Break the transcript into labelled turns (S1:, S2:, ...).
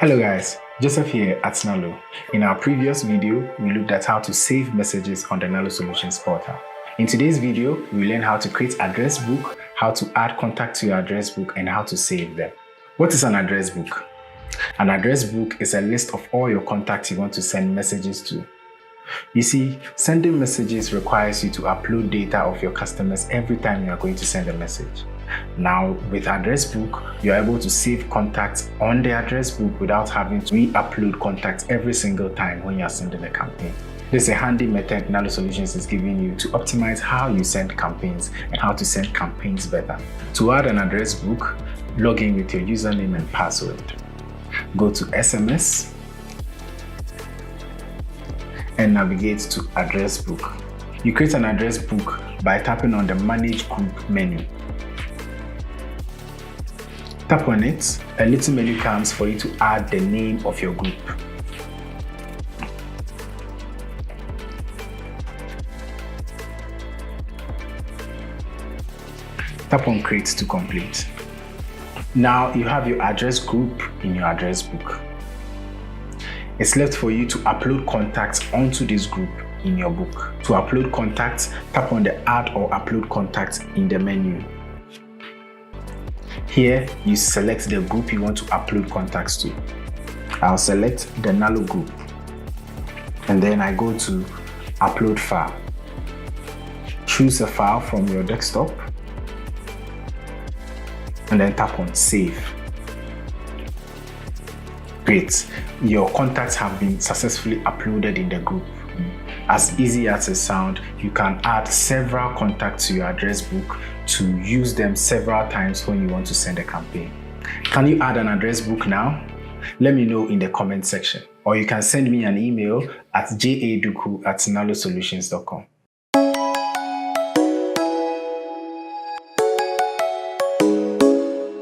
S1: Hello guys, Joseph here at Nalo. In our previous video, we looked at how to save messages on the Nalo Solutions portal. In today's video, we learn how to create address book, how to add contact to your address book, and how to save them. What is an address book? An address book is a list of all your contacts you want to send messages to. You see, sending messages requires you to upload data of your customers every time you are going to send a message. Now, with address book, you are able to save contacts on the address book without having to re-upload contacts every single time when you are sending a campaign. This is a handy method Nalo Solutions is giving you to optimize how you send campaigns and how to send campaigns better. To add an address book, log in with your username and password. Go to SMS and navigate to address book. You create an address book by tapping on the Manage Group menu. Tap on it, a little menu comes for you to add the name of your group. Tap on Create to complete. Now you have your address group in your address book. It's left for you to upload contacts onto this group in your book. To upload contacts, tap on the Add or Upload Contacts in the menu. Here, you select the group you want to upload contacts to. I'll select the Nalo group. And then I go to Upload File. Choose a file from your desktop. And then tap on Save. Great. Your contacts have been successfully uploaded in the group. As easy as it sounds, you can add several contacts to your address book to use them several times when you want to send a campaign. Can you add an address book now? Let me know in the comment section, or you can send me an email at jaduku@nalosolutions.com.